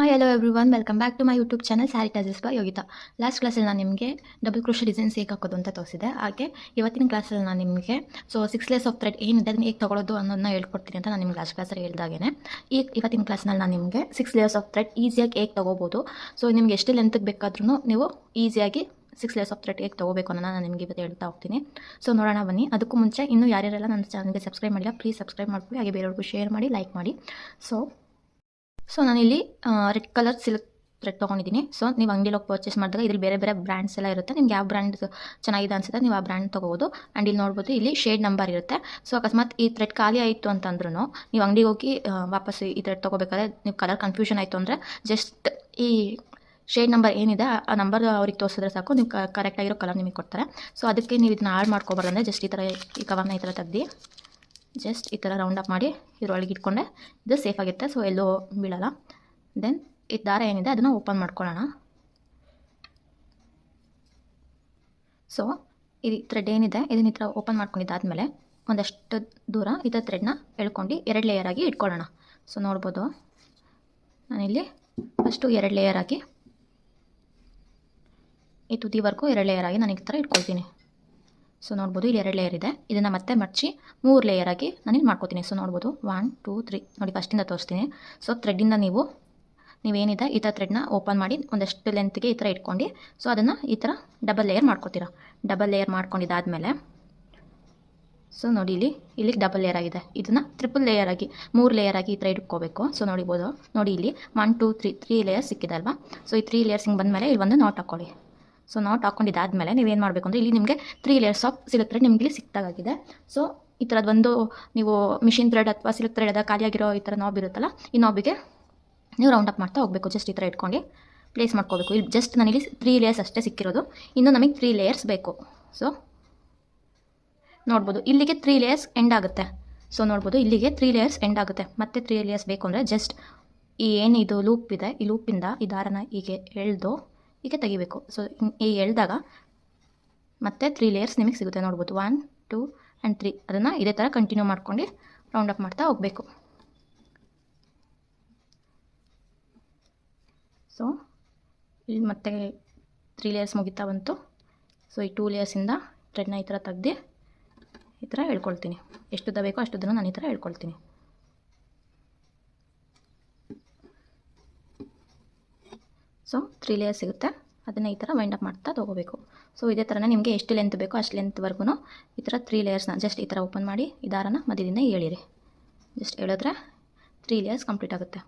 Hi hello everyone, welcome back to my YouTube channel sari tassels by Yogita. Last ಕ್ಲಾಸಲ್ಲಿ ನಾನು ನಿಮಗೆ double crochet designs ಹೇಗೆ ಹಾಕೋದು ಅಂತ ತೋರಿಸಿದೆ. ಹಾಗೆ ಇವತ್ತಿನ ಕ್ಲಾಸಲ್ಲಿ ನಾನು ನಿಮಗೆ ಸಿಕ್ಸ್ ಲೇಯರ್ಸ್ ಆಫ್ ಥ್ರೆಡ್ ಏನಿದೆ ಅದನ್ನು ಹೇಗೆ ತೊಗೊಳೋದು ಅನ್ನೋದನ್ನ ಹೇಳ್ಕೊಡ್ತೀನಿ ಅಂತ ನಾನು ನಿಮ್ಗೆ ಲಾಸ್ಟ್ ಕ್ಲಾಸಲ್ಲಿ ಹೇಳಿದಾಗೇ ಇವತ್ತಿನ ಕ್ಲಾಸ್ನಲ್ಲಿ ನಾನು ನಿಮಗೆ 6 ಲೇಯರ್ಸ್ ಆಫ್ ಥ್ರೆಡ್ ಈಸಿಯಾಗಿ ಹೇಗೆ ತೊಗೋಬೋದು. ನಿಮ್ಗೆ ಎಷ್ಟು ಲೆಂತ್ಗೆ ಬೇಕಾದ್ರೂ ನೀವು ಈಸಿಯಾಗಿ 6 ಲೇಯರ್ಸ್ ಆಫ್ ಥ್ರೆಡ್ ಹೇಗೆ ತೊಗೋಬೇಕು ಅನ್ನೋದು ನಾನು ನಿಮಗೆ ಇವತ್ತು ಹೇಳ್ತಾ ಹೋಗ್ತೀನಿ. ನೋಡೋಣ ಬನ್ನಿ. ಅದಕ್ಕೂ ಮುಂಚೆ ಇನ್ನೂ ಯಾರ್ಯಾರೆಲ್ಲ ನನ್ನ ಚಾನಲ್ಗೆ ಸಬ್ಸ್ಕ್ರೈಬ್ ಮಾಡಿಲ್ಲ, ಪ್ಲೀಸ್ ಸಬ್ಸ್ಕ್ರೈಬ್ ಮಾಡ್ಕೊಳ್ಳಿ. ಹಾಗೆ ಬೇರೆಯವ್ರಿಗೂ ಶೇರ್ ಮಾಡಿ, ಲೈಕ್ ಮಾಡಿ. ನಾನಿಲ್ಲಿ ರೆಡ್ ಕಲರ್ ಸಿಲ್ಕ್ ಥ್ರೆಡ್ ತೊಗೊಂಡಿದ್ದೀನಿ. ನೀವು ಅಂಗಡಿಲಿ ಹೋಗಿ ಪರ್ಚೇಸ್ ಮಾಡಿದಾಗ ಇದ್ರಲ್ಲಿ ಬೇರೆ ಬೇರೆ ಬ್ರ್ಯಾಂಡ್ಸ್ ಎಲ್ಲ ಇರುತ್ತೆ. ನಿಮ್ಗೆ ಯಾವ ಬ್ರ್ಯಾಂಡ್ ಚೆನ್ನಾಗಿದೆ ಅನ್ಸುತ್ತೆ ನೀವು ಆ ಬ್ರ್ಯಾಂಡ್ ತೊಗೋಬೋದು. ಆ್ಯಂಡ್ ಇಲ್ಲಿ ನೋಡ್ಬೋದು, ಇಲ್ಲಿ ಶೇಡ್ ನಂಬರ್ ಇರುತ್ತೆ. ಅಕಸ್ಮಾತ್ ಈ ಥ್ರೆಡ್ ಖಾಲಿ ಆಯಿತು ಅಂತಂದ್ರೂ ನೀವು ಅಂಗಡಿಗೆ ಹೋಗಿ ವಾಪಸ್ ಈ ಥ್ರೆಡ್ ತೊಗೋಬೇಕಾದ್ರೆ ನೀವು ಕಲರ್ ಕನ್ಫ್ಯೂಷನ್ ಆಯಿತು ಅಂದರೆ ಜಸ್ಟ್ ಈ ಶೇಡ್ ನಂಬರ್ ಏನಿದೆ ಆ ನಂಬರ್ ಅವ್ರಿಗೆ ತೋರಿಸಿದ್ರೆ ಸಾಕು, ನೀವು ಕರೆಕ್ಟಾಗಿರೋ ಕಲರ್ ನಿಮಗೆ ಕೊಡ್ತಾರೆ. ಅದಕ್ಕೆ ನೀವು ಇದನ್ನ ಹಾಳು ಮಾಡ್ಕೊಬಾರ್ದಂದರೆ ಜಸ್ಟ್ ಈ ಥರ ಈ ಕವರ್ನ ಈ ಥರ ತೆಗ್ದು ಜಸ್ಟ್ ಈ ಥರ ರೌಂಡ್ ಅಪ್ ಮಾಡಿ ಇದರೊಳಗೆ ಇಟ್ಕೊಂಡೆ ಇದು ಸೇಫ್ ಆಗಿರುತ್ತೆ. ಎಲ್ಲೋ ಬೀಳಲ್ಲ. ದೆನ್ ಈ ದಾರ ಏನಿದೆ ಅದನ್ನು ಓಪನ್ ಮಾಡ್ಕೊಳ್ಳೋಣ. ಈ ಥ್ರೆಡ್ ಏನಿದೆ ಇದನ್ನ ಈ ಥರ ಓಪನ್ ಮಾಡ್ಕೊಂಡಿದ್ದಾದಮೇಲೆ ಒಂದಷ್ಟು ದೂರ ಈ ಥರ ಥ್ರೆಡ್ನ ಎಳ್ಕೊಂಡು 2 ಲೇಯರ್ ಆಗಿ ಇಟ್ಕೊಳ್ಳೋಣ. ನೋಡ್ಬೋದು, ನಾನಿಲ್ಲಿ ಫಸ್ಟು 2 ಲೇಯರ್ ಆಗಿ ಈ ತುದಿವರೆಗೂ 2 ಲೇಯರ್ ಆಗಿ ನಾನು ಈ ಥರ ಇಟ್ಕೊಳ್ತೀನಿ. ನೋಡ್ಬೋದು, ಇಲ್ಲಿ 2 ಲೇಯರ್ ಇದೆ. ಇದನ್ನು ಮತ್ತೆ ಮಡಚಿ 3 ಲೇಯರ್ ಆಗಿ ನಾನಿಲ್ಲಿ ಮಾಡ್ಕೋತೀನಿ. ನೋಡ್ಬೋದು 1 2 3 ನೋಡಿ, ಫಸ್ಟಿಂದ ತೋರಿಸ್ತೀನಿ. ಥ್ರೆಡ್ಡಿಂದ ನೀವೇನಿದೆ ಈ ಥರ ಥ್ರೆಡ್ನ ಓಪನ್ ಮಾಡಿ ಒಂದಷ್ಟು ಲೆಂತ್ಗೆ ಈ ಥರ ಇಟ್ಕೊಂಡು ಅದನ್ನು ಈ ಥರ ಡಬಲ್ ಲೇಯರ್ ಮಾಡ್ಕೋತೀರಾ. ಡಬಲ್ ಲೇಯರ್ ಮಾಡ್ಕೊಂಡಿದ್ದಾದಮೇಲೆ ನೋಡಿ ಇಲ್ಲಿ ಡಬಲ್ ಲೇಯರ್ ಆಗಿದೆ. ಇದನ್ನು ಟ್ರಿಪಲ್ ಲೇಯರ್ ಆಗಿ 3 ಲೇಯರ್ ಆಗಿ ಈ ಥರ ಇಟ್ಕೋಬೇಕು. ನೋಡಿಬೋದು, ನೋಡಿ ಇಲ್ಲಿ 1 2 3 ಲೇಯರ್ಸ್ ಸಿಕ್ಕಿದೆ ಅಲ್ವಾ. ಈ 3 ಲೇಯರ್ಸ್ ಹಿಂಗೆ ಬಂದಮೇಲೆ ಇಲ್ಲಿ ಒಂದು ನಾಟ್ ಹಾಕ್ಕೊಳ್ಳಿ. ನಾಟ್ ಹಾಕ್ಕೊಂಡಿದ್ದಾದಮೇಲೆ ನೀವೇನು ಮಾಡಬೇಕು ಅಂದರೆ ಇಲ್ಲಿ ನಿಮಗೆ 3 ಲೇಯರ್ಸ್ ಆಫ್ ಸಿಲ್ಕ್ ಥ್ರೆಡ್ ನಿಮಗೆ ಇಲ್ಲಿ ಸಿಕ್ತಾಗಿದೆ. ಈ ಥರದ್ದು ಒಂದು ನೀವು ಮಿಷಿನ್ ಥ್ರೆಡ್ ಅಥವಾ ಸಿಲ್ಕ್ ಥ್ರೆಡ್ ಅದ ಖಾಲಿಯಾಗಿರೋ ಈ ಥರ ನಾಬ್ ಇರುತ್ತಲ್ಲ, ಈ ನಾಬಿಗೆ ನೀವು ರೌಂಡ್ ಅಪ್ ಮಾಡ್ತಾ ಹೋಗಬೇಕು. ಜಸ್ಟ್ ಈ ಥರ ಇಟ್ಕೊಂಡು ಪ್ಲೇಸ್ ಮಾಡ್ಕೋಬೇಕು. ಇಲ್ಲಿ ಜಸ್ಟ್ ನನಗೆ 3 ಲೇಯರ್ಸ್ ಅಷ್ಟೇ ಸಿಕ್ಕಿರೋದು, ಇನ್ನು ನಮಗೆ 3 ಲೇಯರ್ಸ್ ಬೇಕು. ನೋಡ್ಬೋದು, ಇಲ್ಲಿಗೆ 3 ಲೇಯರ್ಸ್ ಎಂಡ್ ಆಗುತ್ತೆ. ನೋಡ್ಬೋದು, ಇಲ್ಲಿಗೆ 3 ಲೇಯರ್ಸ್ ಎಂಡ್ ಆಗುತ್ತೆ. ಮತ್ತೆ 3 ಲೇಯರ್ಸ್ ಬೇಕು ಅಂದರೆ ಜಸ್ಟ್ ಏನಿದು ಲೂಪ್ ಇದೆ, ಈ ಲೂಪಿಂದ ಈ ದಾರನ ಹೀಗೆ ಎಳೆದು ಹೀಗೆ ತೆಗಿಬೇಕು. ಈ ಎಳೆದಾಗ ಮತ್ತೆ 3 ಲೇಯರ್ಸ್ ನಿಮಗೆ ಸಿಗುತ್ತೆ. ನೋಡ್ಬೋದು 1 2 ಆ್ಯಂಡ್ 3. ಅದನ್ನು ಇದೇ ಥರ ಕಂಟಿನ್ಯೂ ಮಾಡ್ಕೊಂಡು ರೌಂಡ್ ಅಪ್ ಮಾಡ್ತಾ ಹೋಗಬೇಕು. ಇಲ್ಲಿ ಮತ್ತೆ 3 ಲೇಯರ್ಸ್ ಮುಗಿತಾ ಬಂತು. ಈ 2 ಲೇಯರ್ಸಿಂದ ಥ್ರೆಡ್ನ ಈ ಥರ ತೆಗ್ದು ಈ ಥರ ಹೇಳ್ಕೊಳ್ತೀನಿ. ಎಷ್ಟುದ್ದ ಬೇಕೋ ಅಷ್ಟುದನ್ನು ನಾನು ಈ ಥರ ಹೇಳ್ಕೊಳ್ತೀನಿ. 3 ಲೇಯರ್ಸ್ ಸಿಗುತ್ತೆ. ಅದನ್ನು ಈ ಥರ ವೈಂಡ್ ಅಪ್ ಮಾಡ್ತಾ ತೊಗೋಬೇಕು. ಇದೇ ಥರನೇ ನಿಮಗೆ ಎಷ್ಟು ಲೆಂತ್ ಬೇಕೋ ಅಷ್ಟು ಲೆಂತ್ವರೆಗೂ ಈ ಥರ 3 ಲೇಯರ್ಸ್ನ ಜಸ್ಟ್ ಈ ಥರ ಓಪನ್ ಮಾಡಿ ಈ ದಾರನ ಮಧ್ಯದಿಂದ ಎಳೀರಿ. ಜಸ್ಟ್ ಎಳೆದ್ರೆ 3 ಲೇಯರ್ಸ್ ಕಂಪ್ಲೀಟ್ ಆಗುತ್ತೆ.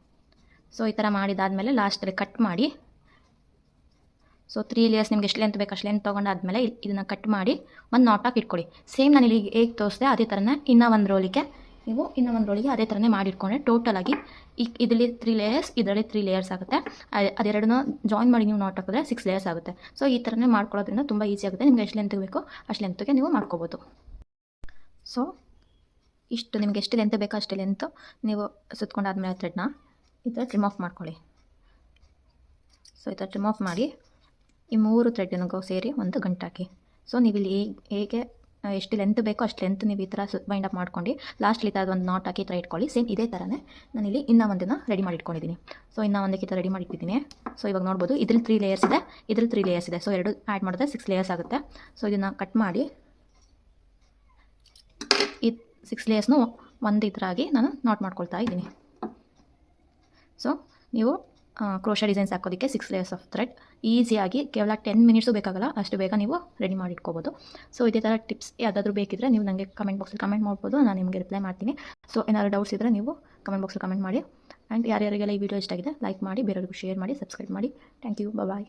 ಈ ಥರ ಮಾಡಿದಾದಮೇಲೆ ಲಾಸ್ಟಲ್ಲಿ ಕಟ್ ಮಾಡಿ 3 ಲೇಯರ್ಸ್ ನಿಮ್ಗೆ ಎಷ್ಟು ಲೆಂತ್ ಬೇಕು ಅಷ್ಟು ಲೆಂತ್ ತೊಗೊಂಡಾದ್ಮೇಲೆ ಇದನ್ನು ಕಟ್ ಮಾಡಿ ಒಂದು ನಾಟ್ ಹಾಕಿ ಇಟ್ಕೊಳ್ಳಿ. ಸೇಮ್ ನಾನು ಇಲ್ಲಿ ಹೇಗೆ ತೋರಿಸಿದೆ ಅದೇ ಥರನೇ ಇನ್ನೂ ಒಂದು ರೋಲಿಗೆ ಅದೇ ಥರನೇ ಮಾಡಿಟ್ಕೊಂಡ್ರೆ ಟೋಟಲಾಗಿ ಇದರಲ್ಲಿ 3 ಲೇಯರ್ಸ್, ಇದರಲ್ಲಿ 3 ಲೇಯರ್ಸ್ ಆಗುತ್ತೆ. ಅದೆರಡನ್ನೂ ಜಾಯಿನ್ ಮಾಡಿ ನೀವು ನಾಟ್ ಹಾಕಿದ್ರೆ 6 ಲೇಯರ್ಸ್ ಆಗುತ್ತೆ. ಈ ಥರನೇ ಮಾಡ್ಕೊಳ್ಳೋದ್ರಿಂದ ತುಂಬ ಈಸಿ ಆಗುತ್ತೆ. ನಿಮ್ಗೆ ಎಷ್ಟು ಲೆಂತ್ ಬೇಕೋ ಅಷ್ಟು ಲೆಂತ್ಗೆ ನೀವು ಮಾಡ್ಕೋಬೋದು. ಇಷ್ಟು ನಿಮ್ಗೆ ಎಷ್ಟು ಲೆಂತ್ ಬೇಕೋ ಅಷ್ಟು ಲೆಂತ್ ನೀವು ಸುತ್ಕೊಂಡಾದ್ಮೇಲೆ ಥ್ರೆಡ್ನ ಈ ಥರ ಟ್ರಿಮ್ ಆಫ್ ಮಾಡ್ಕೊಳ್ಳಿ. ಈ ಥರ ಟ್ರಿಮ್ ಆಫ್ ಮಾಡಿ ಈ 3 ಥ್ರೆಡ್ನಿಗೂ ಸೇರಿ ಒಂದು ಗಂಟು ಹಾಕಿ. ನೀವು ಇಲ್ಲಿ ಹೇಗೆ ಎಷ್ಟು ಲೆಂತ್ ಬೇಕೋ ಅಷ್ಟು ಲೆಂತ್ ನೀವು ಈ ಥರ ವೈಂಡ್ ಅಪ್ ಮಾಡ್ಕೊಂಡು ಲಾಸ್ಟ್ಲಿ ಈ ಥರದ್ದು ಒಂದು ನಾಟ್ ಹಾಕಿ ಈ ಥರ ಇಟ್ಕೊಳ್ಳಿ. ಸೇಮ್ ಇದೇ ಥರನೇ ನಾನಿಲ್ಲಿ ಇನ್ನೂ ಒಂದನ್ನು ರೆಡಿ ಮಾಡಿ ಇಟ್ಕೊಂಡಿದ್ದೀನಿ. ಇನ್ನೂ ಒಂದಕ್ಕೆ ಈ ಥರ ರೆಡಿ ಮಾಡಿಟ್ಟಿದ್ದೀನಿ. ಇವಾಗ ನೋಡ್ಬೋದು, ಇದ್ರಲ್ಲಿ 3 ಲೇಯರ್ಸ್ ಇದೆ, ಇದ್ರಲ್ಲಿ 3 ಲೇಯರ್ಸ್ ಇದೆ. ಎರಡು ಆ್ಯಡ್ ಮಾಡಿದ್ರೆ 6 ಲೇಯರ್ಸ್ ಆಗುತ್ತೆ. ಇದನ್ನು ಕಟ್ ಮಾಡಿ ಈ 6 ಲೇಯರ್ಸ್ನು ಒಂದು ಈ ಥರ ಆಗಿ ನಾನು ನಾಟ್ ಮಾಡ್ಕೊಳ್ತಾ ಇದ್ದೀನಿ. ನೀವು ಕ್ರೋಶಾ ಡಿಸೈನ್ಸ್ ಹಾಕೋದಕ್ಕೆ 6 ಲೇಯರ್ಸ್ ಆಫ್ ಥ್ರೆಡ್ ಈಸಿಯಾಗಿ ಕೇವಲ 10 ಮಿನಿಟ್ಸು ಬೇಕಾಗಲ್ಲ, ಅಷ್ಟು ಬೇಗ ನೀವು ರೆಡಿ ಮಾಡಿ ಇಟ್ಕೋಬೋದು. ಇದೇ ಥರ ಟಿಪ್ಸ್ ಯಾವುದಾದ್ರೂ ಬೇಕಿದ್ದರೆ ನೀವು ನನಗೆ ಕಮೆಂಟ್ ಬಾಕ್ಸಲ್ಲಿ ಕಮೆಂಟ್ ಮಾಡ್ಬೋದು, ನಾನು ನಿಮಗೆ ರಿಪ್ಲೈ ಮಾಡ್ತೀನಿ. ಏನಾದರೂ ಡೌಟ್ಸ್ ಇದ್ದರೆ ನೀವು ಕಮೆಂಟ್ ಬಾಕ್ಸಲ್ಲಿ ಕಮೆಂಟ್ ಮಾಡಿ. ಆ್ಯಂಡ್ ಯಾರ್ಯಾರಿಗೆಲ್ಲ ಈ ವಿಡಿಯೋ ಇಷ್ಟ ಆಗಿದೆ ಲೈಕ್ ಮಾಡಿ, ಬೇರೆಯವ್ರಿಗೂ ಶೇರ್ ಮಾಡಿ, ಸಬ್ಸ್ಕ್ರೈಬ್ ಮಾಡಿ. Thank you, bye.